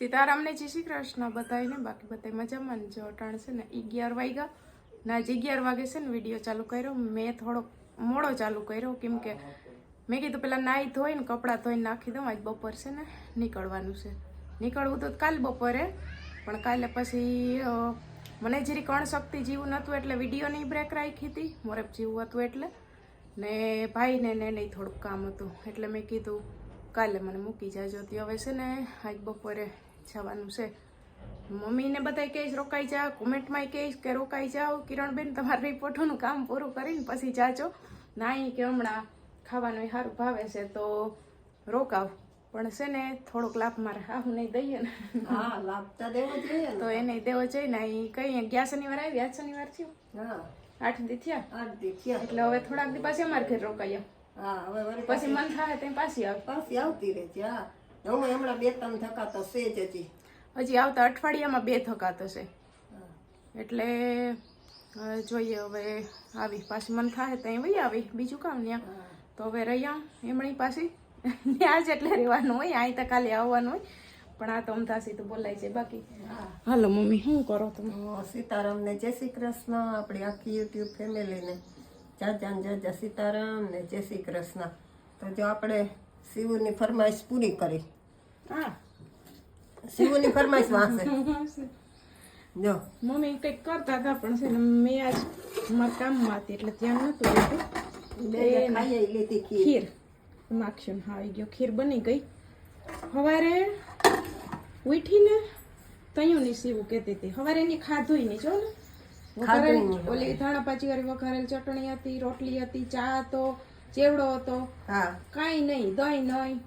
સીતારામ ને જય શ્રી કૃષ્ણ બધાને બાકી બધા મજામાં ને જો અટાણ છે ને 11 વાગ્યા ના જ 11 વાગે છે ને વિડીયો ચાલુ કર્યો મેં થોડો મોડો ચાલુ કર્યો કેમ કે મેં કીધું પેલા નાહી ધોઈને કપડાં ધોઈને નાખી દઉં આજ બપોર છે ને નીકળવાનું છે નીકળવું તો કાલ બપોરે પણ કાલે પછી મને જરી અણશક્તિ જેવું નહોતું એટલે વિડીયોની બ્રેક રાખી હતી મોરેપ જેવું હતું એટલે ને ભાઈને ને નહીં થોડુંક કામ હતું એટલે મેં કીધું કાલે મને મૂકી જાજો તો હવે છે ને આજ બપોરે જવાનું છે મમ્મીને બધા કહીશ રોકાઈ જાઓ કોમેન્ટમાં કહીશ કે રોકાઈ જાઓ કિરણબેન તમારા રિપોર્ટોનું કામ પૂરું કરીને પછી જાજો નાઈ કે હમણાં ખાવાનું સારું ભાવે છે તો રોકાવ પણ છે ને થોડોક લાભ મારે હું નહીં દઈએ ને હા લાભ તો દેવો જોઈએ તો એને દેવો જોઈએ ને અહીં કઈ ગયા શનિવાર આવી આજ શનિવાર થયું હા 8 દી થયા 8 દી થયા એટલે હવે થોડાક દી પછી અમારે ઘર રોકાઈ હા હવે વળી પછી મન થાય ત્યાં પાછી આવે પાછી આવતી રહે છે હા હું હમણાં 2-3 ધક્કા તો છે જ હજી આવતા અઠવાડિયામાં 2 ધક્કા થશે એટલે જોઈએ હવે આવી પાછી મન થાય ત્યાં વહી આવી બીજું કામ ત્યાં તો હવે રહ્યા એમણી પાછી ત્યાં જ એટલે રહેવાનું હોય અહીં તો ખાલી આવવાનું હોય પણ આ તો અમથાસી તો બોલાય છે બાકી હાલો મમ્મી શું કરો તમે સીતારામને જય શ્રી કૃષ્ણ આપણી આખી યુટ્યુબ ફેમિલીને જય સીતારામ ને જય શ્રી કૃષ્ણ તો જો આપણે શિવની ફરમાઈશ પૂરી કરી હા શિવની ફરમાઈશ વાંચે જો મમ્મી કંઈક કરતા હતા પણ છે ને મેં આજ મારા કામમાં હતી એટલે ત્યાં નહોતું રહેતું બે ખાઈ લીધી ખીર માખણ હા આવી ગયો ખીર બની ગઈ સવારે ઉઠીને તૈયુંની સીવું કહેતી હતી સવારે એની ખાધું નહીં જો ને ઓલી ધાણા પાછી વાળી વઘારેલ ચટણી હતી રોટલી હતી ચા હતો ચેવડો હતો હા કાંઈ નહીં દહીં નહીં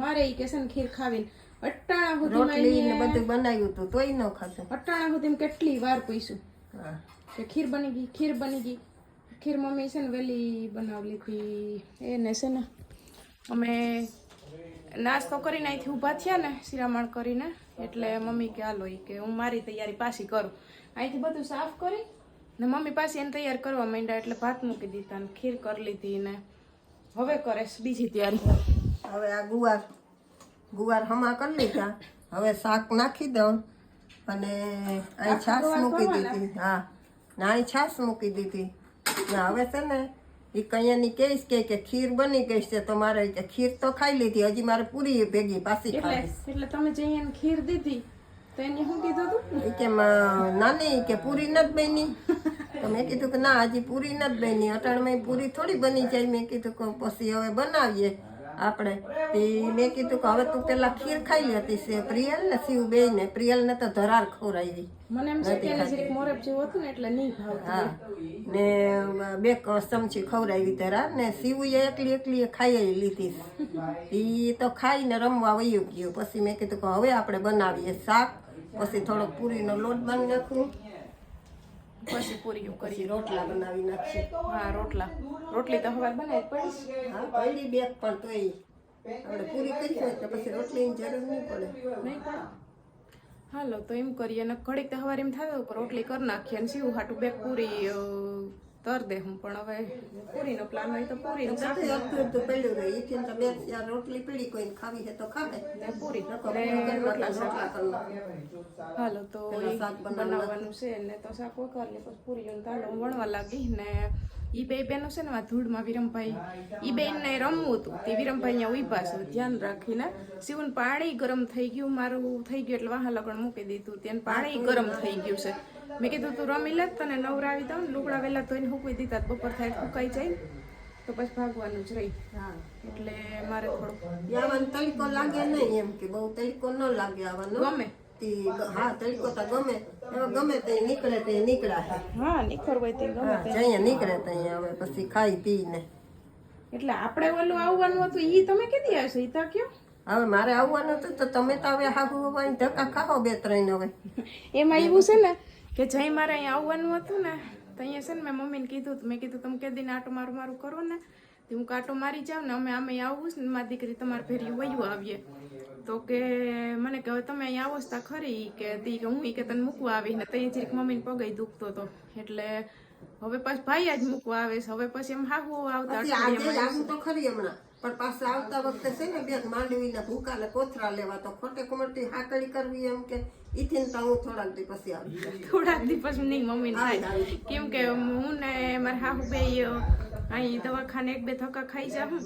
મારે ઈ કે છે ને ખીર ખાવીને અટાણા રોટલી ને સુધી બધું બનાવ્યું હતું તોય ન ખાધું અટાણા સુધી કેટલી વાર પૂછ્યું હા કે ખીર બની ગઈ ખીર મમ્મી છે ને વહેલી બનાવી લીધી એને છે ને અમે નાસ્તો કરીને અહીંથી ઊભા થયા ને શિરામણ કરીને એટલે મમ્મી કે હાલો કે હું મારી તૈયારી પાછી કરું અહીંથી બધું સાફ કરી ને મમ્મી પાછી એને તૈયાર કરવા માંડ્યા એટલે ભાત મૂકી દીધા ને ખીર કરી લીધી ને હવે કરે બીજી તૈયારી હવે આ ગુવાર હમા કરી લીધા હવે શાક નાખી દઉં અને અહીં છાશ મૂકી દીધી હા ને અહીં છાશ મૂકી દીધી ને હવે છે ને એ કૈયાની કહીશ કે ખીર બની ગઈ છે તો મારે ખીર તો ખાઈ લીધી હજી મારે પૂરી ભેગી પાછી ખાવી એટલે તમે જઈ એને ખીર દીધી તો એને શું કીધું હતું એ કે નાની કે પૂરી નથી બની તો મેં કીધું કે ના હજી પૂરી નથી બની અટાણમાં પૂરી થોડી બની જાય મેં કીધું કે પછી હવે બનાવીએ આપણે મેં કીધું કે હવે તું પેલા ખીર ખાઈ લેતી છે પ્રિયલ ને શિવ બે ને પ્રિયલ ને તો ધરાર ખવડાવી મને એમ છે કે એને જરીક મોરબ જેવું હતું ને એટલે નહીં ભાવતું હા ને 2 ચમચી ખવડાવી ધરાર ને શિવ એકલી ખાઈ લીધી એ તો ખાઈને રમવા વયું ગયું પછી મેં કીધું કે હવે આપણે બનાવીએ શાક પછી થોડોક પૂરીનો લોટ બાંધી નાખું પછી પૂરીઓ કરી પછી રોટલા બનાવી નાખીએ હા રોટલી તો હવે બનાવી પડી હા પહેલી બેગ પણ તોય આપણે પૂરી કરી હોય તો પછી રોટલીની જરૂર નહીં પડે નહીં પણ હાલો તો એમ કરીએ ને ઘડીક તો સવારે એમ થાય કે રોટલી કરી નાખીએ અને સીવું હાટું બે પૂરી તર દે હું પણ હવે પૂરીનો પ્લાન હોય તો પૂરીનું શાક અડધું પડ્યું રહે એથી તો 2-4 રોટલી પડી કોઈને ખાવી છે તો ખાવે ને પૂરી રોટલા હાલો તો બનાવવાનું છે ને તો શાક વઘાર ને પછી પૂરીઓને તાંડો વણવા લાગી ને ઈ બે બેનો છે ને ધૂળમાં વિરમભાઈ ઈ બેનને રમવું હતું તે વિરમભાઈ અહીંયા ઉભા છે ધ્યાન રાખીને શિવન પાણી ગરમ થઈ ગયું મારું થઈ ગયું એટલે વાહ લગણ મૂકી દીધું ત્યાં પાણી ગરમ થઈ ગયું છે મેં કીધું તું રમી લે તને નવરાવી દઉં લુગડા વહેલા ધોઈને મૂકી દીધા બપોર થાય સુકાઈ જાય તો પછી ભાગવાનું જ રહી એટલે મારે થોડુંક આવાનો તડકો લાગે નહીં એમ કે બહુ તડકો ન લાગે આવવાનો ગમે હા તડકો તો ગમે તે નીકળે તે નીકળાય હા નીકળવું હોય તે ગમે તે જઈએ નીકળે ત્યાં હવે પછી ખાઈ પીને એટલે આપણે ઓલું આવવાનું હતું ઈ તમે કીધી હશે ઈ તો કયો હવે મારે આવવાનું હતું તો તમે તો હવે હાહુ હવાની ધક્કા ખાઓ 2-3 હવે એમાં એવું છે ને કે જઈ મારે અહીંયા આવવાનું હતું ને તો અહીંયા છે ને મેં મમ્મીને કીધું મેં કીધું તમે કે દીને આટો મારું કરો ને તો હું કાંટો મારી જાઉં ને અમે આવું ને મારી દીકરી તમારે ફેરી વયું આવીએ તો કે મને કે હવે તમે અહીંયા આવો તા ખરી કે તી કે હું કે તને મૂકવા આવી ને ત્યાં જરીક મમ્મીને પગે દુખતો હતો એટલે હવે પાછું ભાઈ જ મૂકવા આવે છે હવે પછી એમ હાહુ આવતા આજે આવું તો ખરી હમણાં પણ પાછા આવતા વખતે છે ને બેન માંડવીના ભૂકાને કોથરા લેવા તો ખોટે ખોટી હાકડી કરવી એમ કે ઈથી તો હું થોડાક દી પછી આવી થોડાક દિવસ નહીં મમ્મી થાય કેમ કે હું ને મારા હાહુ બે અહીં દવાખાને 1-2 ધક્કા ખાઈ જાઉં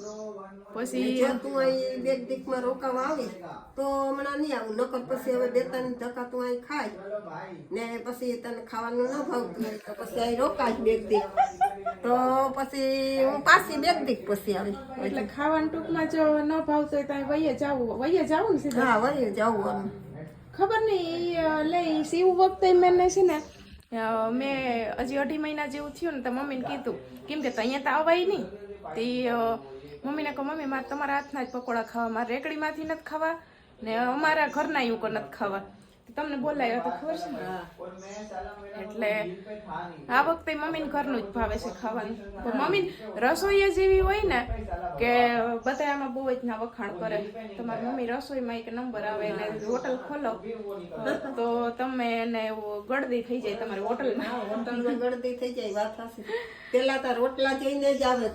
પછી જો તું અહીં બે દીકમાં રોકાવા આવી તો હમણાં નહીં આવું નકર પછી હવે 2-3 ધક્કા તું અહીં ખાય ને પછી તને ખાવાનું ન ભાવતું હોય તો પછી અહીં રોકાય 2 દીક તો પછી હું પાછી 2 દીક પછી આવી એટલે ખાવાનું ટૂંકમાં જો ન ભાવતો હોય તો વહીએ જાવું ને સીધા હા વહી જવું ખબર નહીં લે સીવ વખતે મેં છે ને મેં હજી 2.5 મહિના જેવું થયું ને તો મમ્મીને કીધું કેમ કે અહીંયા તો આવાય નહીં તે મમ્મીને કહું મમ્મી મારે તમારા હાથના જ પકોડા ખાવા મારે રેકડીમાંથી નથી ખાવા ને અમારા ઘરના એવું નથી ખાવા તમને બોલાયો તો ખબર છે ને એટલે આ વખતે મમ્મીને ઘરનું જ ભાવે છે ખાવાનું મમ્મી રસોઈ જેવી હોય ને કે બધા આમાં બહુ જ ના વખાણ કરે તમારી મમ્મી રસોઈમાં એક નંબર આવે ને હોટલ ખોલો તો તમે એને ગળદી થઈ જાય તમારી હોટલમાં ગળદી થઈ જાય વાત હશે પેલા તો રોટલા જોઈને જ આવે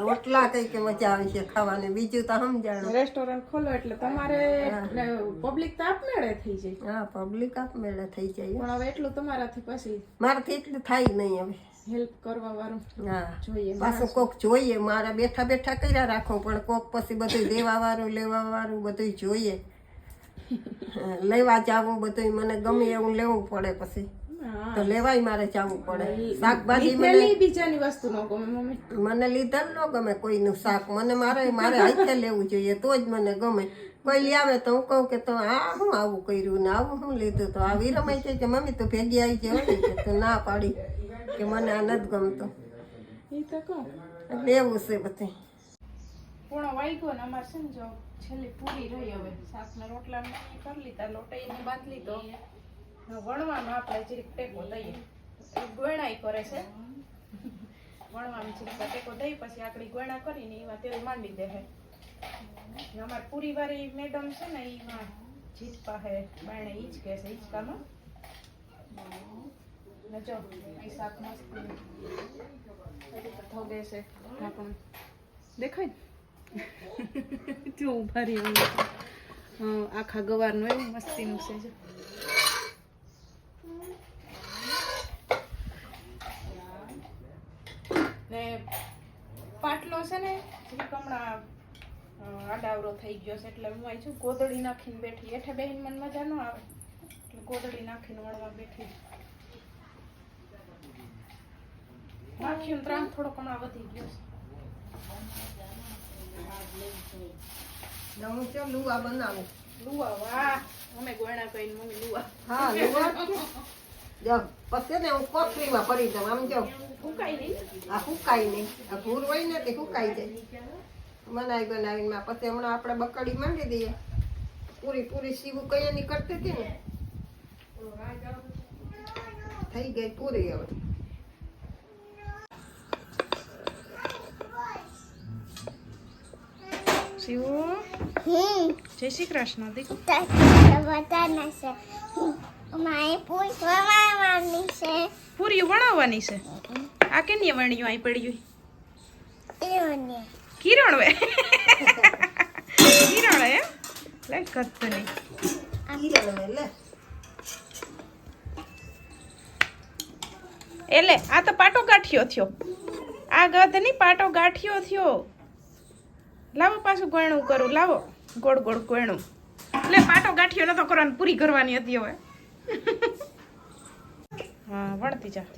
રોટલા કઈ કે મજા આવે છે ખાવાની બીજું તો સમજાણું રેસ્ટોરન્ટ ખોલો એટલે તમારે પબ્લિક તો આપમેળે થઈ જાય હા પબ્લિક આપમેળે થઈ જાય પણ હવે એટલું તમારાથી પછી મારાથી એટલું થાય નહીં હવે હેલ્પ કરવા વાળું હા જોઈએ પાછું કોક જોઈએ મારા બેઠા બેઠા કર્યા રાખો પણ કોક પછી બધું દેવા વાળું લેવા વાળું બધું જોઈએ લેવા જાવું બધું મને ગમે એવું લેવું પડે પછી તો લેવાય મારે જવું પડે શાકભાજી મને બીજાની વસ્તુ ન ગમે મમ્મી મને લીધેલ ન ગમે કોઈનું શાક મને મારે હાથે લેવું જોઈએ તો જ મને ગમે કોઈ લઈ આવે તો હું કહું કે તો આ હું આવું કર્યું ને આવું શું લીધું તો આ વિરમાઈ છે કે મમ્મી તું ભેગી આવી જાય કે તું ના પાડી કે મને આ નથી ગમતું એ તો કહું એટલે એવું છે બધું પૂર્ણ વાગ્યો ને અમારે છે ને જો છેલ્લી પૂરી રહી હવે શાકના રોટલા કરી લીધા લોટાઈને બાંધ લીધો વણવામાં આપણે જરીક ટેકો દઈએ ગોયણાઈ કરે છે વણવામાં જરીક ટેકો દઈ પછી આકડી ગોયણા કરીને એમાં તેલ માંડી દે અમારે પૂરી વાળી મેડમ છે ને એમાં જીત પાસે બાયણે ઈ જ કહે છે હિંચકામાં ને જો એ શાક મસ્ત થોગે છે ઢાંકણ દેખાય ને જો ઉભા રહી આખા ગવારનું એવું મસ્તીનું છે જો ને પાટલો છે ને હમણાં આડાવરો થઈ ગયો છે એટલે હું આવી છું ગોદડી નાખીને બેઠી એઠે બેહીને મને મજા ન આવે એટલે ગોદડી નાખીને વળવા બેઠી નાખ્યું ત્રાણ થોડોક હમણાં વધી ગયો ને હું જો લુવા બનાવું લુવા વાહ અમે ગોયણા કહીને મમ્મી લુવા હા લુવા જો પછી ને હું કોથળીમાં પડી જાઉં આમ જો ફૂંકાઈ નહીં આ ફૂકાય નહીં આ ભૂર હોય ને તે ફૂકાઈ જાય બનાવીને પછી હમણાં આપણે બકડી માંડી દઈએ પૂરી સીવું કયાની કરતી હતી ને થઈ ગઈ પૂરી હવે શિવો જય શ્રી કૃષ્ણ દીકરો પૂરી વણાવવાની છે આ કેની વણ્યું અહીં પડ્યું કિરણ વે કિરણ હે લે કત્તની એટલે આ તો પાટો ગાંઠિયો થયો આ ગધ નહીં પાટો ગાંઠિયો થયો લાવો પાછું ગોયણું કરું લાવો ગોળ ગોળ ગોયણું એટલે પાટો ગાંઠિયો નતો કરવાનો પૂરી કરવાની હતી હવે હા વળતી જા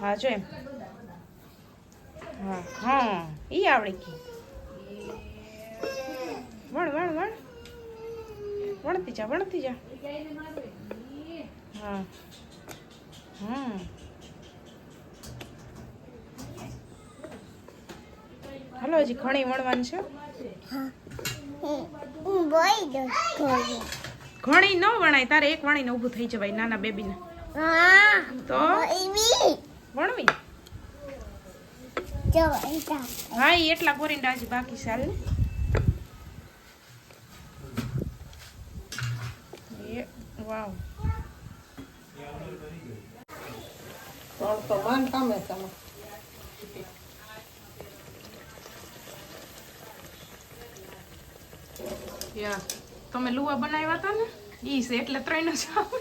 હા જો એમ હા હા ઈ આવડી ગઈ વણ વણતી જા હા હાલો હજી ઘણી વણવાની છે ઘણી ન વણાય તારે એક વણીને ઊભું થઈ જવાય નાના બેબીને તો વણવી હા એ એટલા કોરિંડા હજી બાકી છે હાલ ને વાવ યા તમે લુવા બનાવ્યા હતા ને ઈ છે એટલે 3 જ આવે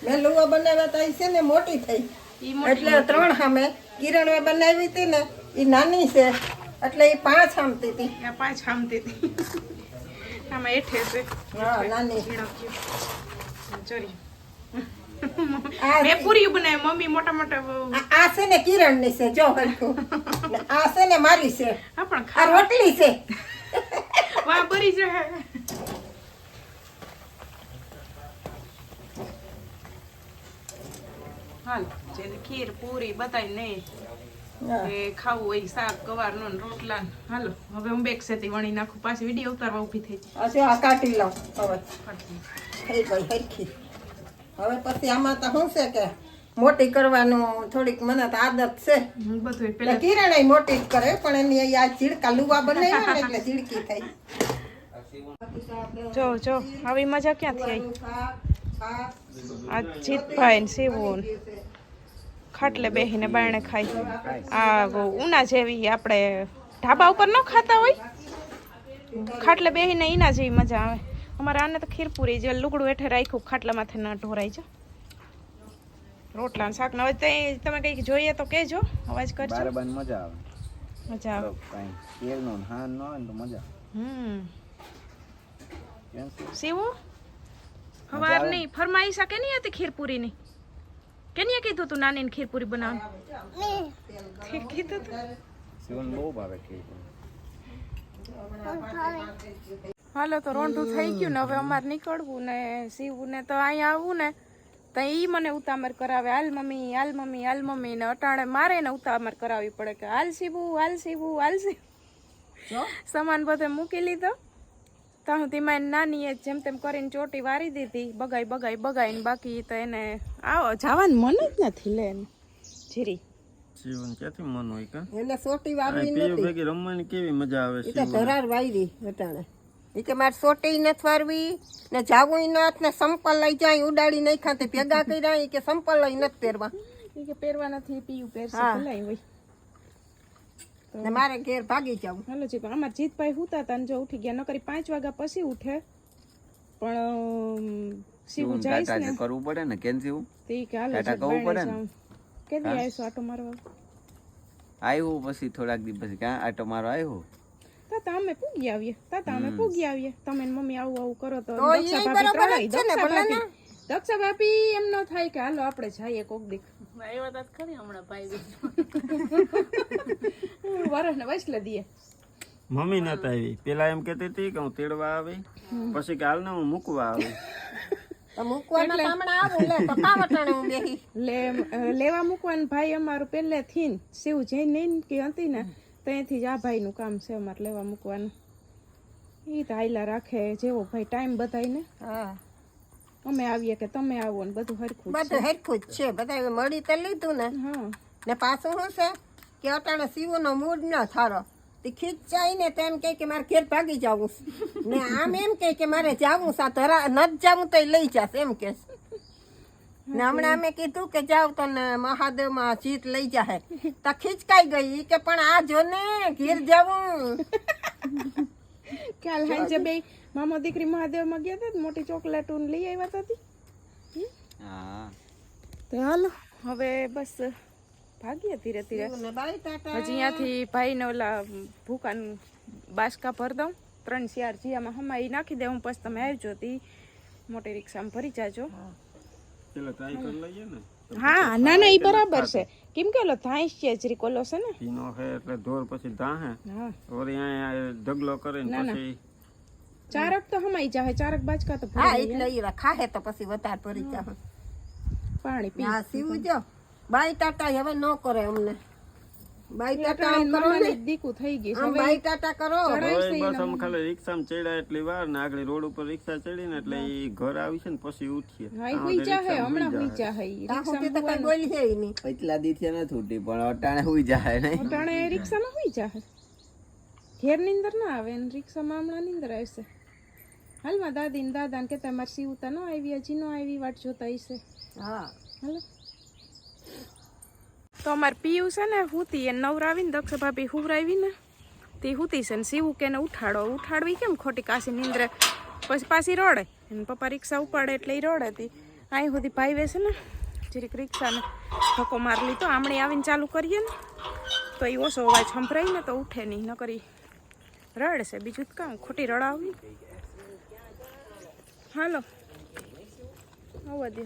મેં લુવા બનાવ્યા તા ઈ છે ને મોટી થઈ ઈ મોટી એટલે 3 સામે કિરણે બનાવી હતી ને ઈ નાની છે એટલે ઈ 5 સામતી હતી. યા 5 હામતી હતી આમાં એઠે છે હા નાની. ચોરી આ મેં પૂરી બનાવી મમ્મી મોટા મોટા આ છે ને કિરણ ની છે જો હરખું ને આ છે ને મારી છે હા પણ આ ખાવા રોટલી છે. વાહ બરી જાય હાલ જેને ખીર પૂરી બતાવી નહીં હા. કે ખાવું હોય શાક ગવારનો ને રોટલા ને. હાલો હવે હું બેગ સેતી વણી નાખું પાછી વિડીયો ઉતારવા ઊભી થઈ ગઈ. આ જો આ કાઢી લઉં હવે થઈ ગઈ હરખી. હવે પછી આમાં તો શું છે કે મોટી કરવાનું થોડીક મને તો આદત છે. હું બધું એટલે પેલા કિરણે મોટી જ કરે પણ એની આ ઝીડકા લુવા બનાવ્યા ને એટલે ઝીડકી થઈ. જો જો આવી મજા ક્યાંથી આવી આ જીતભાઈ ને શિવું ને ખાટલે બેહીને બાયણે ખાઈ આ ઉના જેવી આપણે ઢાબા ઉપર ન ખાતા હોય ખાટલે બેહીને ઈના જેવી મજા આવે. અમારે આને તો ખીરપુરી જે લુગડું હેઠે રાખ્યું ખાટલા માથે ના ઢોરાઈ છે. રોટલા ને શાક ને હવે તમે કઈક જોઈએ તો કેજો અવાજ કરજો. બારબાન મજા આવે. મજા આવે. કાંઈ તેલનો ને હાન ન હોય ને તો મજા આવે. કેમ છે? શિવું હવાર નહીં ફરમાઈશ કે નહીં હતી ખીરપુરીની કેની કીધું તું નાની ખીરપુરી બનાવવાનું કીધું તું. શિવન બહુ ભાવે ખીર. હાલો તો રોંઢું થઈ ગયું ને હવે અમારે નીકળવું ને શિવું ને તો અહીંયા આવવું ને તો ઈ મને ઉતામર કરાવે હાલ મમ્મી હાલ મમ્મી હાલ મમ્મી ને અટાણે મારે ને ઉતામર કરાવવી પડે કે હાલ શિવું હાલ શિવું હાલ શિવું. સામાન બધે મૂકી લીધો તો હું ધીમા નાની એ જેમ તેમ કરીને ચોટી વારી દીધી બગાઈ ને બાકી તો એને આવો જવાનું મન જ નથી લે એને જીરી શિવન ક્યાંથી મન હોય કા? એને સોટી વારવી પીયું નથી. ભેગી રમવાની કેવી મજા આવે એ તો ધરાર વાયરી અટાણે. એ કે મારે સોટી નથી વારવી ને જાવું નથી ને સંપલ લઈ જાય ઉડાડી નહીં ખાતે ભેગા કર્યા ઈ કે સંપલ લઈ નથી પહેરવા ઈ કે પહેરવા નથી પીયું પહેરશે હા. ભલાઈ હોય. ને મારે ઘેર ભાગી જાવું. હાલો જી અમાર જીતભાઈ હુતા હતા ને જો ઉઠી ગયા નકરી 5 વાગ્યા પછી ઉઠે પણ શિવું જઈશ ને કરવું પડે ને કેમ શિવ તો ઈ કે હાલો ટાટા જી કહવું પડે બાયણે ને. જાઉં. કેદી આવીશું આટો મારવા આવ્યું પછી થોડાક દિવસ પછી ક્યાં આટો મારો આવ્યો તાતા અમે પૂગી આવીએ તમે ને મમ્મી આવું કરો તો તો ઈ બરાબર જ છે ને ભલે ને. દક્ષા ભાભી એમ ન થાય કે હાલો આપણે જઈએ કોક દી વરસ ને વસલે દઈએ મમ્મી નતા આવી પેલા એમ કેતી હતી કે હું તેડવા આવી પછી કે હાલ ને હું મૂકવા આવી. તો મૂકવાના સામણા આવું લે તો કાવટાણે હું બેહી. લેવા મૂકવાનું ભાઈ અમારું પહેલેથી ને શિવ જઈને નહીં કે હતી ને ત્યાંથી જ આ ભાઈનું કામ છે અમારે લેવા મૂકવાનું. એ તો આયલા રાખે જેવો ભાઈ ટાઈમ બધાને હા અમે આવીએ કે તમે આવો ને બધું હરખું જ બધું હેરખું જ છે. બધા મળી તો લીધું ને. છે. હા ને પાછું શું છે કે અટાણે શિવનો મૂડ ન થારો તે ખીચાઈ ને તેમ કહે કે મારે ઘેર ભાગી જવું ને આમ એમ કહે કે મારે જાવું સા ધરા નથી જાવું તો લઈ જાસ એમ કે ને હમણાં અમે કીધું કે જાવ તો ને મહાદેવમાં જીત લઈ જાહે તો ખીચકાઈ ગઈ કે પણ આ જો ને ઘેર જાવું. કાલ હાંજે બે મામો દીકરી મહાદેવમાં ગયા હતા મોટી ચોકલેટો લઈ આવ્યા હતા. હા તો હાલો હવે બસ ભાગીએ ધીરે ધીરે. ને બાય ટાટા. હજી અહીંયાથી ભાઈને ઓલા ભૂકાન બાસકા ભર દઉં 3-4 જીયામાં હમાઈ નાખી દઉં પછી તમે આવજો તી મોટી રિક્ષામાં ભરી જાજો. પેલા ટ્રાય કરી લઈએ ને. હા ના ના ઈ બરાબર છે કેમ કે ઓલો ધાઈશ છે જરી કોલો છે ને. પીનો હે એટલે ઢોર પછી ધાહે હા ઓરી અહીંયા ઢગલો કરીને ના, ના. પછી ચારક તો હમાઈ જાહે ચારક બાજકા તો હા ભરી એટલે ઈ ખાહે તો પછી વધારે પડી જાહે. પાણી પી હા શિવ જો બાય ટાટા હવે ન કરે અમને. બાય ટાટા આમ કરો ને મામાની દીકુ થઈ ગઈ છે. આમ બાય ટાટા કરો. હવે બસ અમે ખાલી રિક્ષામાં ચડ્યા એટલી વાર ને આગળ રોડ ઉપર રિક્ષા ચડી ને એટલે ઈ ઘર આવી છે ને પછી ઉઠીએ. હા ઈ હુઈ જાહે હમણાં હુઈ જાહે ઈ ત્યાં સુધી તો કઈ બોલી છે ઈ નહીં. એટલા દીથી નથી ઉઠી પણ અટાણે હુઈ જાય નહીં. અટાણે રિક્ષામાં હુઈ જાહે ઘેર નીંદર ના આવે ને રિક્ષામાં હમણાં નીંદર આવશે. હાલમાં દાદી ને દાદા ને કેતા મારી સીવતા ન આવી હજી ન આવી વાટ જોતા હશે. હા હાલો તો અમારે પીયું છે ને હુતી એ નવરાવીને દક્ષ ભાભી હુવરાવી ને તે હુતી છે ને સીવું કે ને ઉઠાડવી કેમ ખોટી કાશી નીંદ્રે પછી પાછી રડે એને પપ્પા રિક્ષા ઉપાડે એટલે એ રડે હતી અહીં સુધી ભાઈ વેસે ને જરીક રિક્ષાને ધક્કો મારી લીધો આમણી આવીને ચાલુ કરીએ ને તો એ ઓછો અવાજ સંભળાય ને તો ઉઠે નહીં ન કરી રડશે બીજું કામ ખોટી રડાવવી હાલો આવવા દે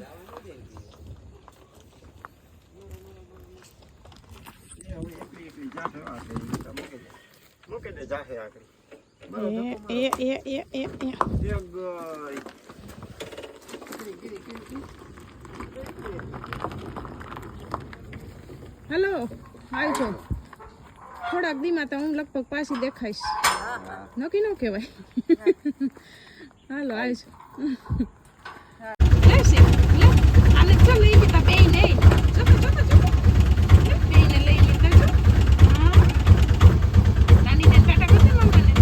મૂકી દે જાહે આગળ હેલો આવજો થોડાક દીમાં તો હું લગભગ પાછી દેખાઈશ નક્કી ન કહેવાય હાલો આવજો આને ચો લઈ લીધા બે નહીં બેને લઈ લીધા નાનીને ટાટા કરશે મમ્માને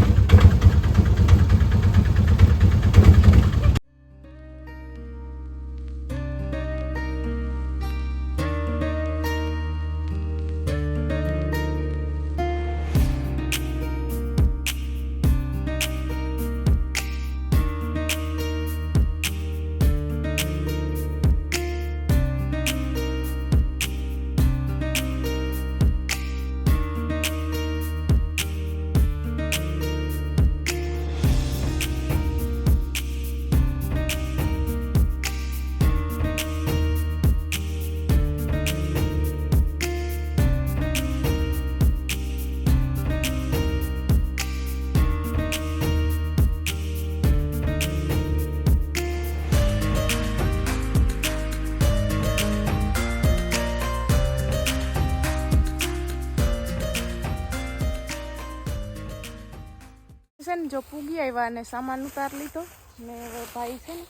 છે ને જો પૂગી આવ્યા અને સામાન ઉતાર લીધો ને હવે ભાઈ છે ને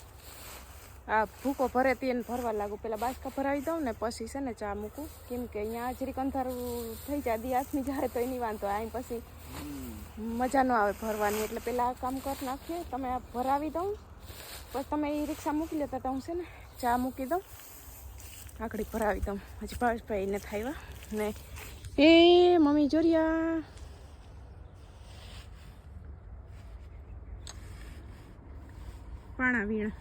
આ ભૂકો ભરે તેને ભરવા લાગુ પેલા બાસકા ભરાવી દઉં ને પછી છે ને ચા મૂકું કેમ કે અહીંયા જરીક અંધારું થઈ જાય દિયાસની જાય તો એની વાંધો અહીં પછી મજા ન આવે ભરવાની એટલે પેલા આ કામ કરી નાખીએ તમે આ ભરાવી દઉં પછી તમે એ રિક્ષા મૂકી લેતા તો હું છે ને ચા મૂકી દઉં આકડી ભરાવી દઉં હજી ભાઈને થાય ને એ મમ્મી જોરિયા પાણા વીણ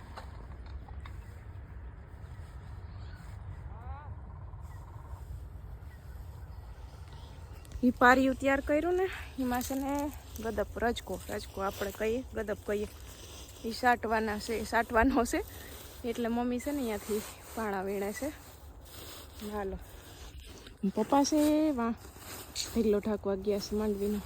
એ પારિયું તૈયાર કર્યું ને એમાં છે ને ગદપ રજકો આપણે કહીએ ગદપ કહીએ એ સાટવાનો છે એટલે મમ્મી છે ને અહીંયાથી પાણા વીણે છે હાલો પપ્પા છે વાં ઢગલો ઢાંકવા ગયા છે માંડવીનો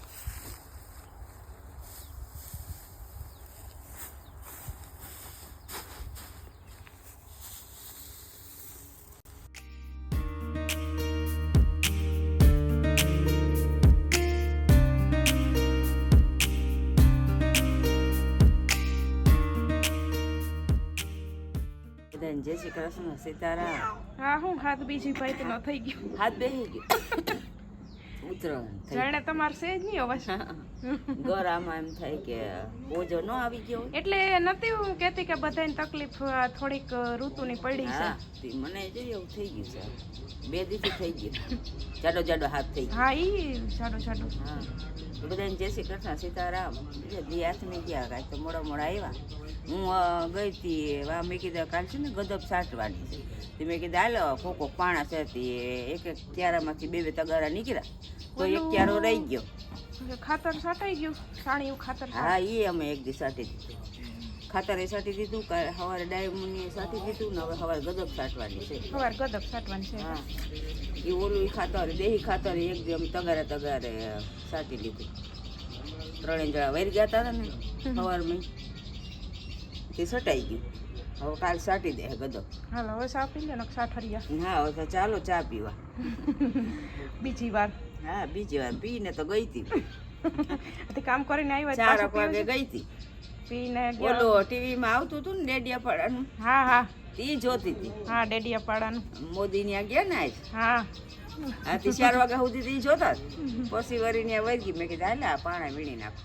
જય શ્રી કૃષ્ણ સીતારામ. હા હું હાથ બીજી ભાઈ તો ન થઈ ગયું હાથ બેસી ગયો ઉતરણ થઈ જાણે તમારે છે જ નહીં અવાજ ગોરામાં એમ થાય કે ઓજો ન આવી ગયો એટલે નથી હું કહેતી કે બધાને તકલીફ થોડીક ઋતુની પડી છે હા તે મને જોઈએ એવું થઈ ગયું છે 2 દિવસથી થઈ ગયું જાડો હાથ થઈ ગયો હા ઈ જાડો હા બધાને જય શ્રી કૃષ્ણ સીતારામ દિયાસ નહીં ગયા કાંઈ તો મોડા આવ્યા હું ગઈ હતી વા મેં કીધું કાલ છે ને ગદબ સાટવાની છે તે મેં કીધું હાલો કોકો પાણા છે તે એક ક્યારામાંથી 2 તગારા નીકળ્યા તો એક ક્યારો રહી ગયો ખાતર સાટાઈ ગયું સાણિયું ખાતર હા એ અમે એક દી સાટી દીધું ખાતરે સાટી દીધું સવારે ડાયમંડની સાટી દીધું ને હવે સવારે ગદબ સાટવાની છે સવાર ગદબ સાટવાની છે હા એ ઓલું ખાતર દેહી ખાતર એક દી અમે તગારે સાટી લીધું 3 જણા વૈર ગયા હતા ને સવારમાં તે સટાઈ ગયું હવે કાલ સાટી દે ગદબ હાલો હવે ચા પી લે ને સાઠરિયા હા હવે તો ચાલો ચા પીવા બીજી વાર હા બીજી વાર પીને તો ગઈ હતી કામ કરીને આવ્યા 4 વાગે ગઈ હતી પીને ઓલો ટીવીમાં આવતું હતું ને ડેડિયાપાડાનું હા તે જોતી હતી હા ડેડિયાપાડાનું મોદી ત્યાં ગયા ને આજ હા આ તે 4 વાગ્યા સુધી તે જોતા પછી વરી ત્યાં વરગી મેં કીધું હાલે આ પાણા વીણી નાખો